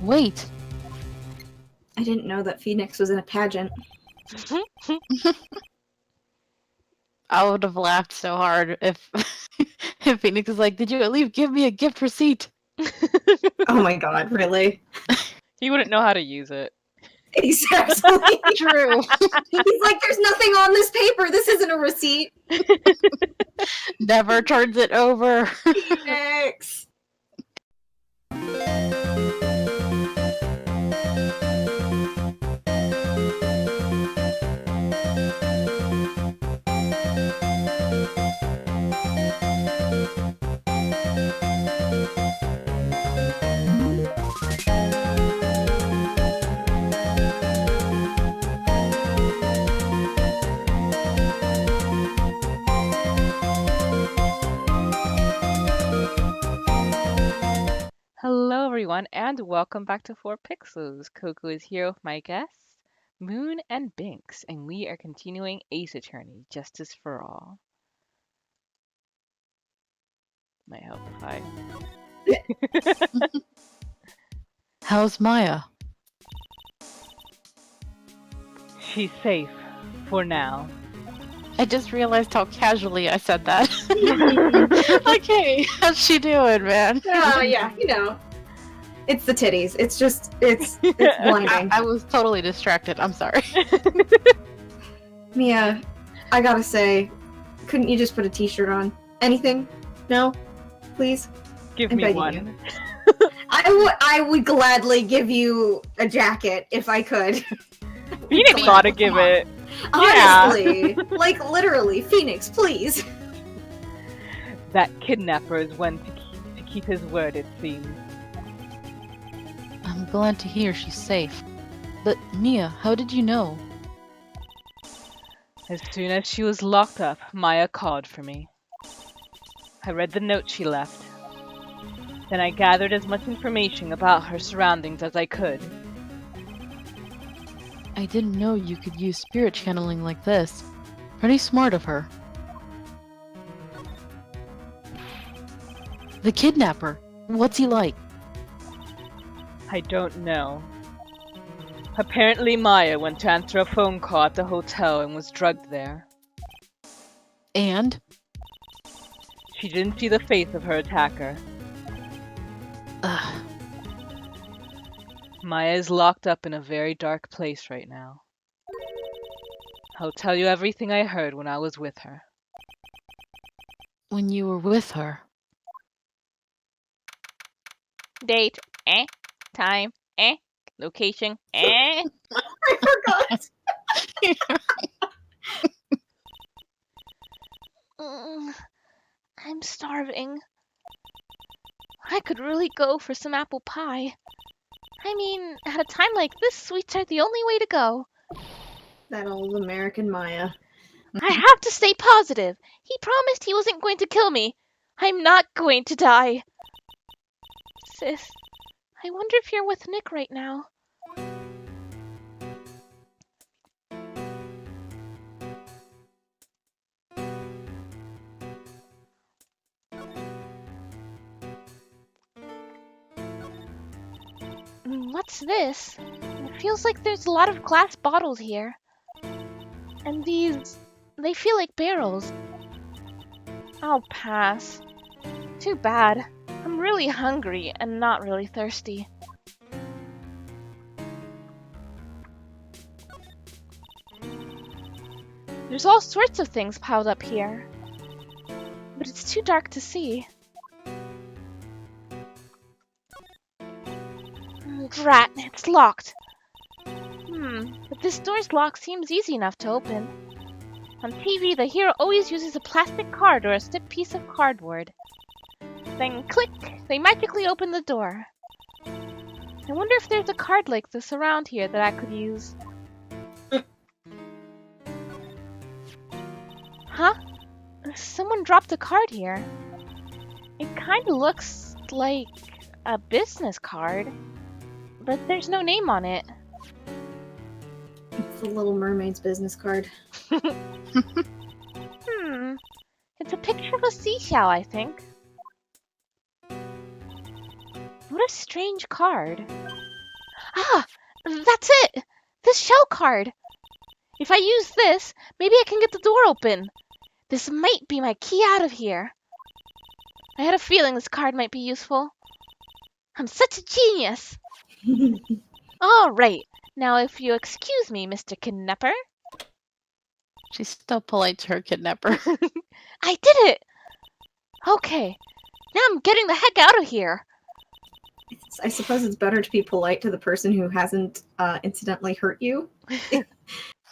Wait. I didn't know that Phoenix was in a pageant. I would have laughed so hard if if Phoenix was like, "Did you at least give me a gift receipt?" Oh my god, really? He wouldn't know how to use it. Exactly. True. He's like, there's nothing on this paper. This isn't a receipt. Never turns it over. Phoenix. Hello, everyone, and welcome back to 4 Pixels. Coco is here with my guests, Moon and Binks, and we are continuing Ace Attorney, Justice for All. Might help if I... How's Maya? She's safe, for now. I just realized how casually I said that. Okay, how's she doing, man? Yeah, you know. It's the titties. It's just, it's blinding. I was totally distracted. I'm sorry. Mia, I gotta say, couldn't you just put a t-shirt on? Anything? No? Please? Give I'm me begging one. I would gladly give you a jacket if I could. Phoenix Come ought to on. give it. Honestly. Like, literally. Phoenix, please. That kidnapper is one to keep his word, it seems. I'm glad to hear she's safe. But Mia, how did you know? As soon as she was locked up, Maya called for me. I read the note she left. Then I gathered as much information about her surroundings as I could. I didn't know you could use spirit channeling like this. Pretty smart of her. The kidnapper. What's he like? I don't know. Apparently Maya went to answer a phone call at the hotel and was drugged there. And? She didn't see the face of her attacker. Ugh. Maya is locked up in a very dark place right now. I'll tell you everything I heard when I was with her. When you were with her. Date, time, location, I forgot. I'm starving. I could really go for some apple pie. I mean, at a time like this, sweets are the only way to go. That old American Maya. I have to stay positive. He promised he wasn't going to kill me. I'm not going to die. Sis, I wonder if you're with Nick right now. What's this? It feels like there's a lot of glass bottles here. And these... they feel like barrels. I'll pass. Too bad. I'm really hungry and not really thirsty. There's all sorts of things piled up here. But it's too dark to see. Drat, it's locked. But this door's lock seems easy enough to open. On TV, the hero always uses a plastic card or a stiff piece of cardboard. Then click, they magically open the door. I wonder if there's a card like this around here that I could use. Huh? Someone dropped a card here. It kinda looks like a business card, but there's no name on it. It's the Little Mermaid's business card. It's a picture of a seashell, I think. What a strange card. Ah, that's it! This shell card! If I use this, maybe I can get the door open. This might be my key out of here. I had a feeling this card might be useful. I'm such a genius! All right. Now, if you excuse me, Mr. Kidnapper. She's still polite to her kidnapper. I did it! Okay. Now I'm getting the heck out of here. I suppose it's better to be polite to the person who hasn't incidentally hurt you.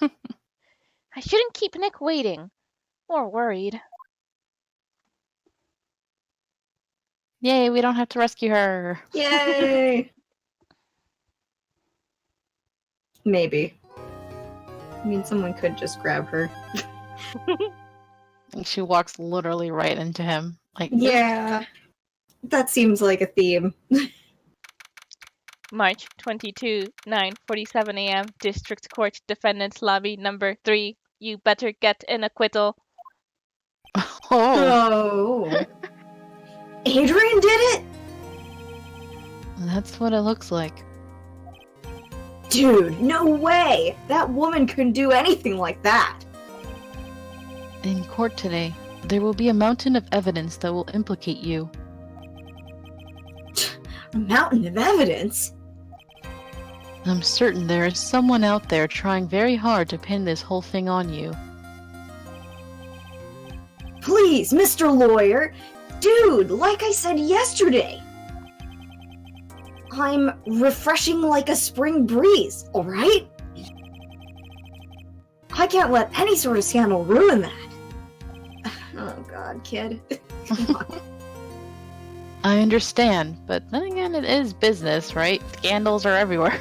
I shouldn't keep Nick waiting. Or worried. Yay, we don't have to rescue her. Yay! Maybe. I mean, someone could just grab her. And she walks literally right into him. Like, Yeah. That seems like a theme. March 22, 9:47 a.m. District Court Defendant's Lobby number 3. You better get an acquittal. oh, Oh. Adrian did it? that's what it looks like. Dude, no way! That woman couldn't do anything like that. In court today, there will be a mountain of evidence that will implicate you. A mountain of evidence? I'm certain there is someone out there trying very hard to pin this whole thing on you. Please, Mr. Lawyer! Dude, like I said yesterday, I'm refreshing like a spring breeze, alright? I can't let any sort of scandal ruin that. Oh god, kid. Come on. I understand, but then again, it is business, right? Scandals are everywhere.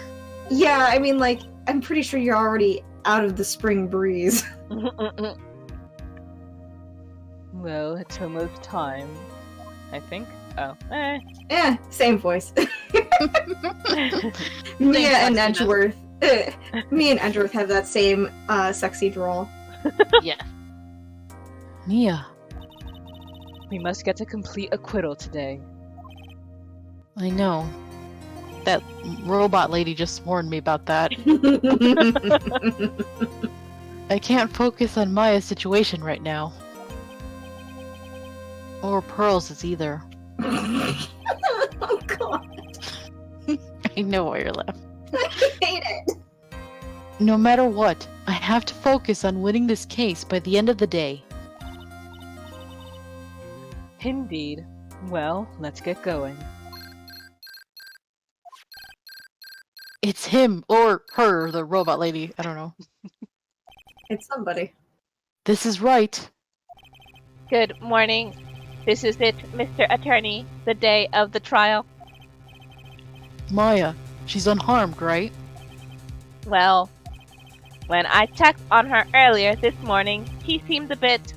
Yeah, I mean, like, I'm pretty sure you're already out of the spring breeze. Well, it's almost time. I think. Oh. Same voice. Mia and Edgeworth. Me and Edgeworth have that same sexy drawl. Yeah. Mia, We must get a complete acquittal today. I know. That robot lady just warned me about that. I can't focus on Maya's situation right now. Or Pearl's either. Oh god, I know why you're laughing. I hate it. No matter what, I have to focus on winning this case by the end of the day. Indeed. Well, let's get going. It's him or her, the robot lady. I don't know. It's somebody. This is right. Good morning. This is it, Mr. Attorney. The day of the trial. Maya, she's unharmed, right? Well, when I checked on her earlier this morning, she seemed a bit,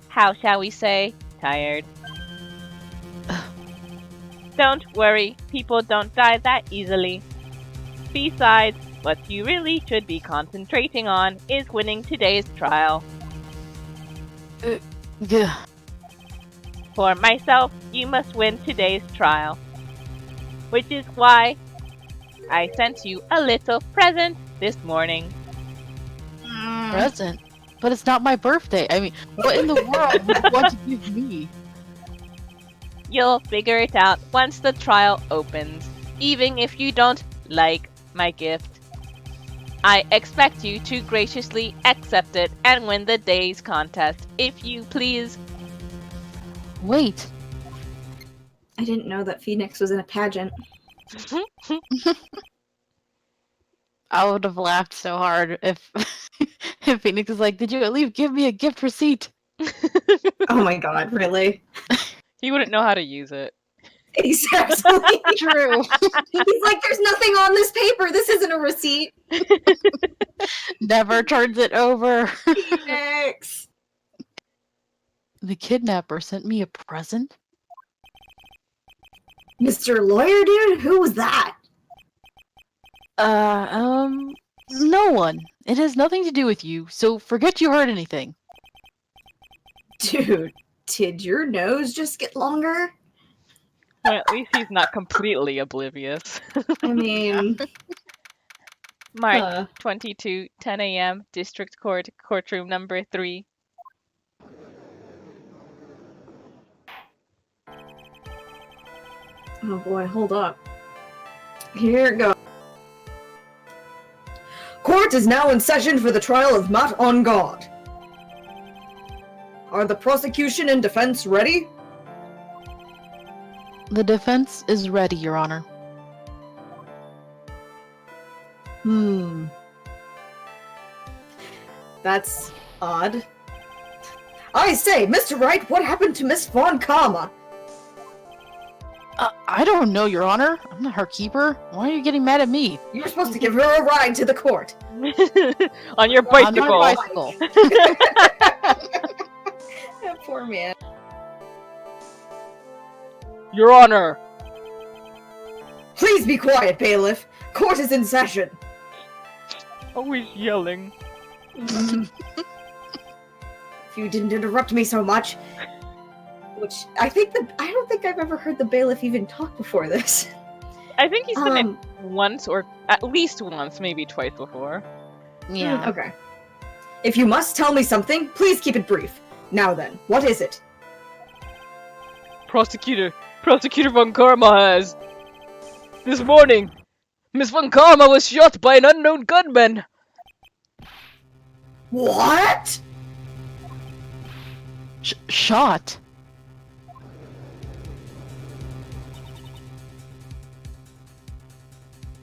how shall we say, tired. Don't worry, people don't die that easily. Besides, what you really should be concentrating on is winning today's trial. Yeah. For myself, you must win today's trial. Which is why I sent you a little present this morning. Present? But it's not my birthday. I mean, what in the world would you want to give me? You'll figure it out once the trial opens, even if you don't like my gift. I expect you to graciously accept it and win the day's contest, if you please. Wait. I didn't know that Phoenix was in a pageant. I would have laughed so hard if if Phoenix was like, "Did you at least give me a gift receipt?" Oh my god, really? He wouldn't know how to use it. Exactly. True. He's like, there's nothing on this paper. This isn't a receipt. Never turns it over. Phoenix. The kidnapper sent me a present? Mr. Lawyer, dude? Who was that? No one. It has nothing to do with you, so forget you heard anything. Dude, did your nose just get longer? Well, at least he's not completely oblivious. I mean, March 22, 10 a.m., District Court, courtroom number 3. Oh boy, hold up. Here it goes. Court is now in session for the trial of Matt on God. Are the prosecution and defense ready? The defense is ready, Your Honor. That's odd. I say, Mr. Wright, what happened to Miss Von Karma? I don't know, Your Honor. I'm not her keeper. Why are you getting mad at me? You were supposed to give her a ride to the court. On your On my bicycle. bicycle. That poor man. Your Honor! Please be quiet, bailiff. Court is in session. Always yelling. If you didn't interrupt me so much. Which, I don't think I've ever heard the bailiff even talk before this. I think he's done it once, or at least once, maybe twice before. Yeah. Okay. If you must tell me something, please keep it brief. Now then, what is it? Prosecutor Von Karma has. This morning, Miss Von Karma was shot by an unknown gunman. What? Shot?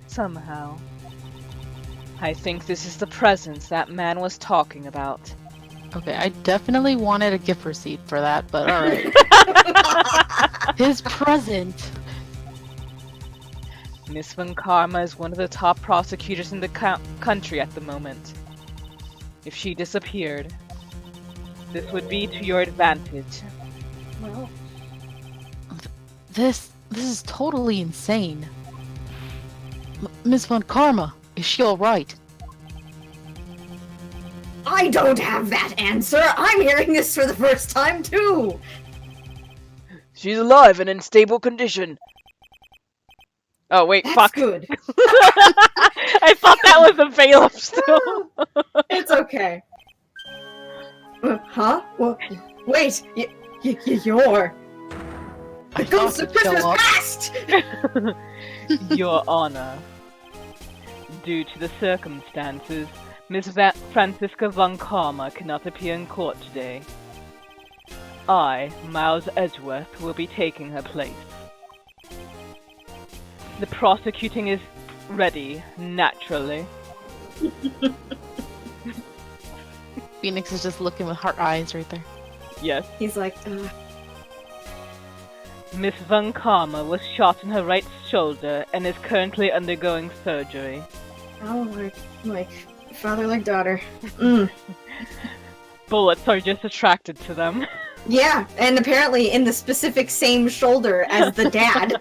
Somehow. I think this is the presence that man was talking about. Okay, I definitely wanted a gift receipt for that, but alright. His present. Miss Von Karma is one of the top prosecutors in the country at the moment. If she disappeared, this would be to your advantage. Well, This is totally insane. Miss Von Karma, is she alright? I don't have that answer. I'm hearing this for the first time, too. She's alive and in stable condition. Oh wait, That's fuck. good. I thought that was the bailiff still. It's okay. Huh? Well, wait. You're... I The ghost thought of it'd show Christmas up. past! Your Honor, due to the circumstances, Miss Franziska Von Karma cannot appear in court today. I, Miles Edgeworth, will be taking her place. The prosecuting is ready, naturally. Phoenix is just looking with heart eyes right there. Yes. He's like, Miss Von Karma was shot in her right shoulder and is currently undergoing surgery. oh, like father, like daughter. Mm. Bullets are just attracted to them. Yeah, and apparently in the specific same shoulder as the dad.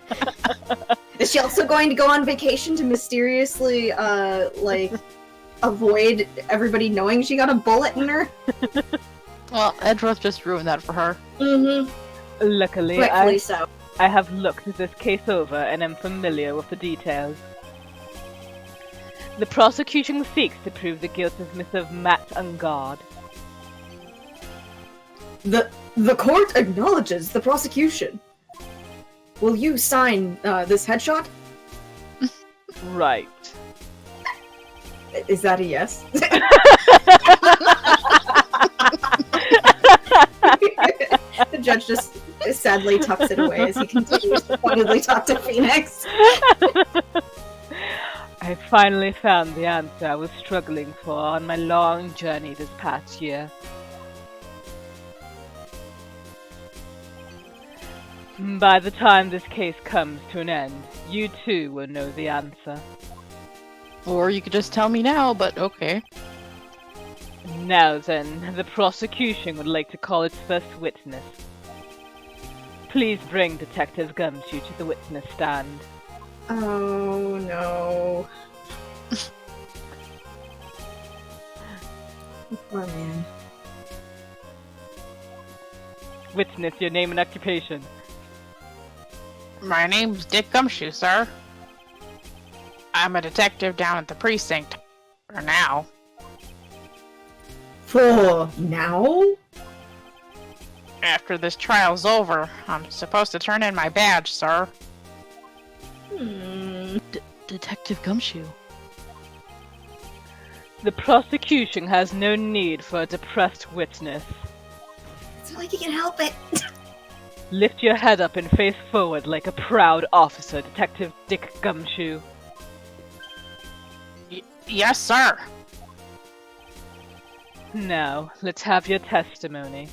Is she also going to go on vacation to mysteriously, avoid everybody knowing she got a bullet in her? Well, Edgeworth just ruined that for her. Mm-hmm. Luckily, Rightfully so. I have looked this case over and am familiar with the details. The prosecution seeks to prove the guilt of Mr. Matt Ungard. The court acknowledges the prosecution. Will you sign this headshot? Right. Is that a yes? The judge just sadly tucks it away as he continues to pointedly talk to Phoenix. I finally found the answer I was struggling for on my long journey this past year. By the time this case comes to an end, you too will know the answer. Or you could just tell me now, but okay. Now then, the prosecution would like to call its first witness. Please bring Detective Gumshoe to the witness stand. Oh no. Poor man. Witness your name and occupation. My name's Dick Gumshoe, sir. I'm a detective down at the precinct. For now. For now? After this trial's over, I'm supposed to turn in my badge, sir. Detective Gumshoe. The prosecution has no need for a depressed witness. It's not like you can help it. Lift your head up and face forward like a proud officer, Detective Dick Gumshoe. Yes, sir. Now, let's have your testimony.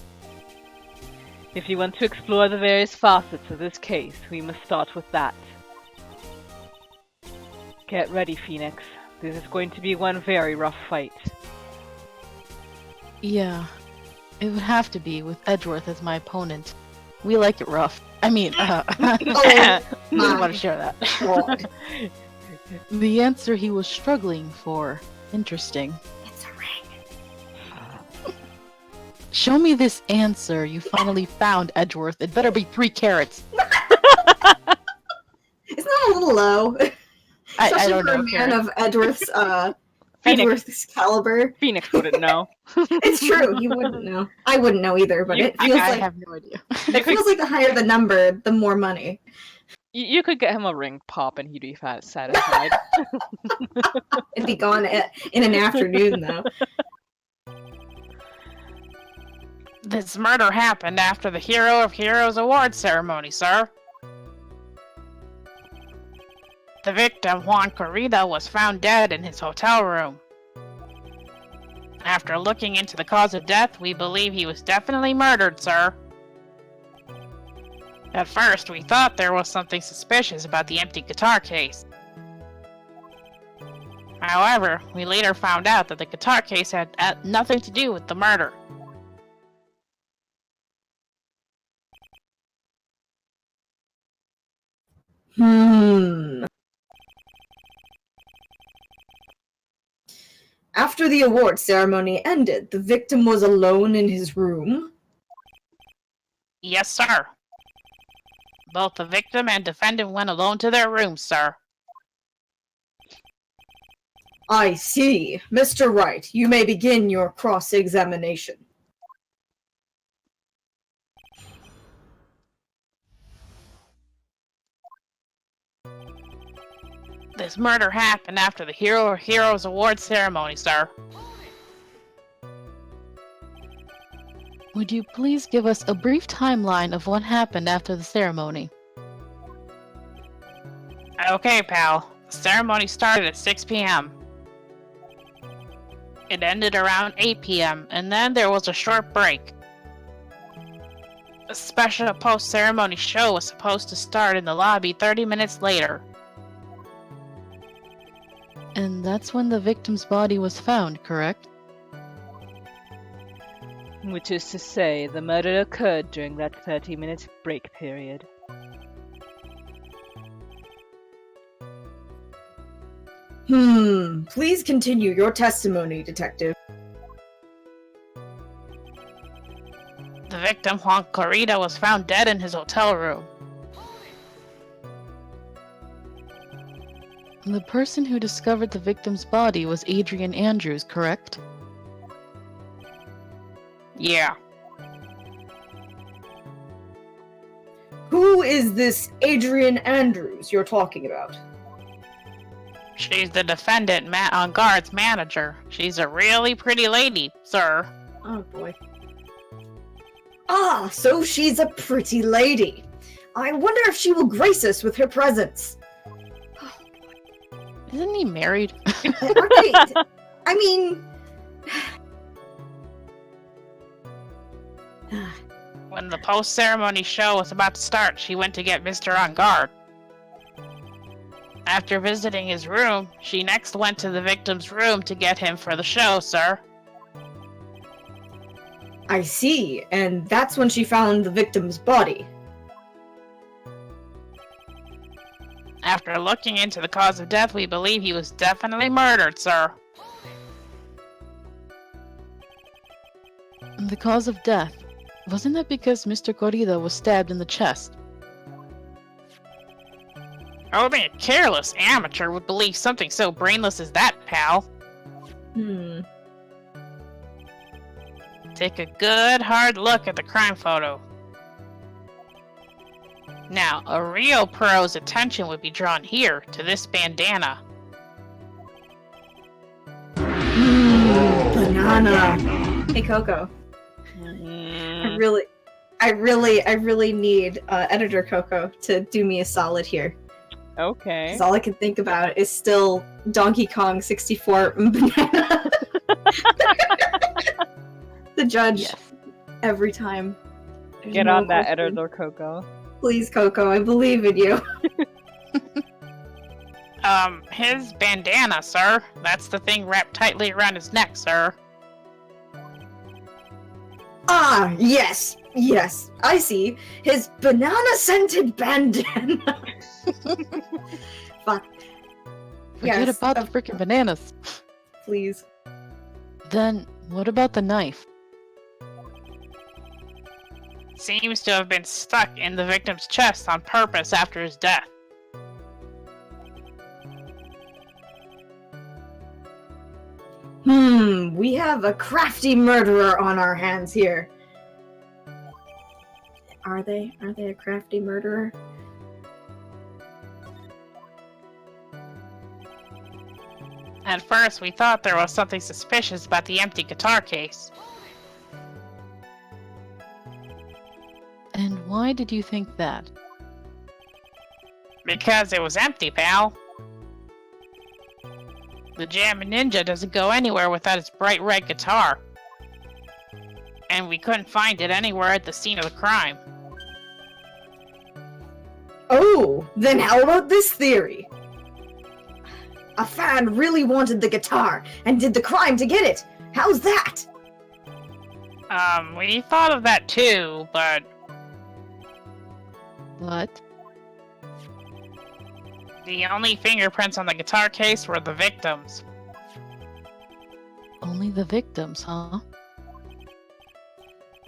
If you want to explore the various facets of this case, we must start with that. Get ready, Phoenix. This is going to be one very rough fight. Yeah. It would have to be, with Edgeworth as my opponent. We like it rough. I mean, Oh, I didn't my want to share that. God. The answer he was struggling for. Interesting. It's a ring. Show me this answer you finally found, Edgeworth. It better be 3 carats. Isn't that a little low? I Especially don't for a know, man Karen. of Edgeworth's, Phoenix. Edgeworth's caliber. Phoenix wouldn't know. It's true, you wouldn't know. I wouldn't know either, but it feels I like have no idea. it feels like the higher the number, the more money. You could get him a ring pop and he'd be satisfied. It'd be gone in an afternoon, though. This murder happened after the Hero of Heroes award ceremony, sir. The victim, Juan Corrida, was found dead in his hotel room. After looking into the cause of death, we believe he was definitely murdered, sir. At first, we thought there was something suspicious about the empty guitar case. However, we later found out that the guitar case had nothing to do with the murder. After the award ceremony ended, the victim was alone in his room. Yes, sir. Both the victim and defendant went alone to their rooms, sir. I see. Mr. Wright, you may begin your cross-examination. This murder happened after the Hero of Heroes award ceremony, sir. Would you please give us a brief timeline of what happened after the ceremony? Okay, pal. The ceremony started at 6 p.m. It ended around 8 p.m., and then there was a short break. A special post-ceremony show was supposed to start in the lobby 30 minutes later. And that's when the victim's body was found, correct? Which is to say, the murder occurred during that 30-minute break period. Please continue your testimony, Detective. The victim, Juan Corrida, was found dead in his hotel room. The person who discovered the victim's body was Adrian Andrews, correct? Yeah. Who is this Adrian Andrews you're talking about? She's the defendant, on guard's manager. She's a really pretty lady, sir. Oh boy. Ah, so she's a pretty lady. I wonder if she will grace us with her presence. Isn't he married? Are they? I mean... When the post-ceremony show was about to start, she went to get Mr. On Guard. After visiting his room, she next went to the victim's room to get him for the show, sir. I see, and that's when she found the victim's body. After looking into the cause of death, we believe he was definitely murdered, sir. The cause of death? Wasn't that because Mr. Corrida was stabbed in the chest? Only a careless amateur would believe something so brainless as that, pal. Take a good hard look at the crime photo. Now, a real pro's attention would be drawn here to this bandana. Banana. Hey, Coco. I really need editor Coco to do me a solid here. Okay. Because all I can think about is still Donkey Kong 64 banana. The judge every time. There's Get no on that, question. editor Coco. Please, Coco, I believe in you. His bandana, sir. That's the thing wrapped tightly around his neck, sir. Ah, yes, I see. His banana-scented bandana. Fuck. Forget about the freaking bananas. Please. Then, what about the knife? Seems to have been stuck in the victim's chest on purpose after his death. We have a crafty murderer on our hands here. Are they a crafty murderer? At first, we thought there was something suspicious about the empty guitar case. And why did you think that? Because it was empty, pal. The Jammin' Ninja doesn't go anywhere without his bright red guitar. And we couldn't find it anywhere at the scene of the crime. Oh, then how about this theory? A fan really wanted the guitar and did the crime to get it. How's that? We thought of that too, but What? the only fingerprints on the guitar case were the victims. Only the victims, huh?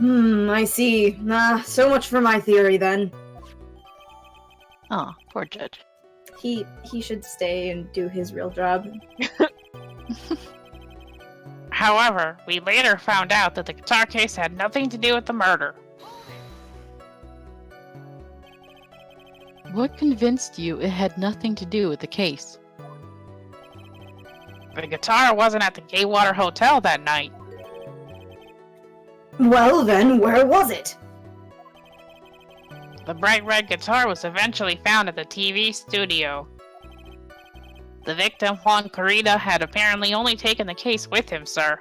I see. So much for my theory then. Aw, poor Judge. He should stay and do his real job. However, we later found out that the guitar case had nothing to do with the murder. What convinced you it had nothing to do with the case? The guitar wasn't at the Gaywater Hotel that night. Well then, where was it? The bright red guitar was eventually found at the TV studio. The victim, Juan Corrida, had apparently only taken the case with him, sir.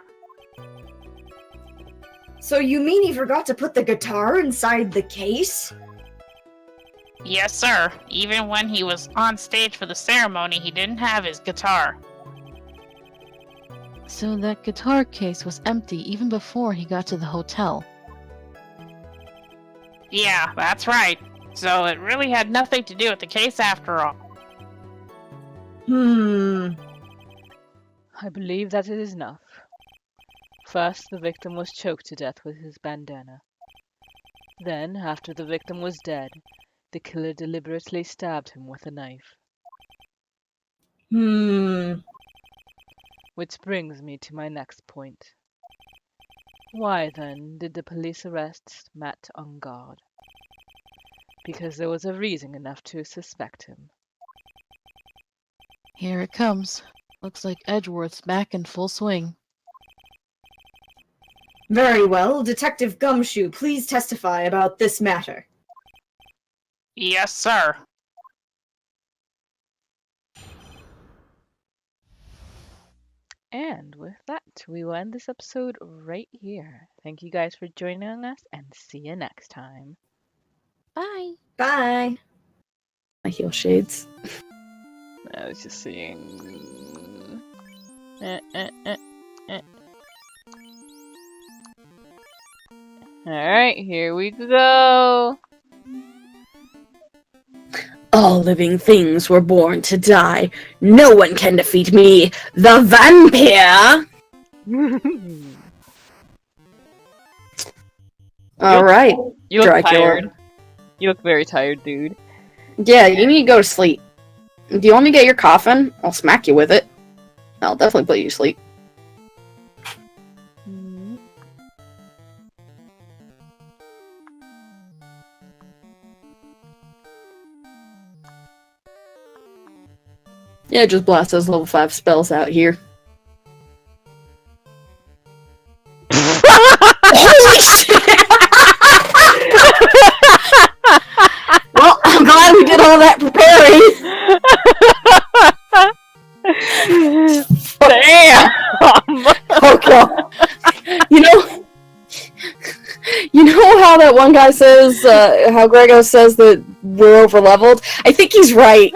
So you mean he forgot to put the guitar inside the case? Yes, sir. Even when he was on stage for the ceremony, he didn't have his guitar. So that guitar case was empty even before he got to the hotel. Yeah, that's right. So it really had nothing to do with the case after all. I believe that it is enough. First, the victim was choked to death with his bandana. Then, after the victim was dead, the killer deliberately stabbed him with a knife. Which brings me to my next point. Why, then, did the police arrest Matt on guard? Because there was a reason enough to suspect him. Here it comes. Looks like Edgeworth's back in full swing. Very well, Detective Gumshoe, please testify about this matter. Yes, sir. And with that, we will end this episode right here. Thank you guys for joining us, and see you next time. Bye! Bye. My heel shades. I was just seeing... Alright, here we go. All living things were born to die. No one can defeat me, the vampire! Alright, You look Dracula. tired. You look very tired, dude. Yeah, you need to go to sleep. Do you want me to get your coffin? I'll smack you with it. I'll definitely put you to sleep. Yeah, just blast those level 5 spells out here. Holy shit! Well, I'm glad we did all that preparing. Damn! Okay. You know how that one guy says, how Grego says that we're over leveled? I think he's right.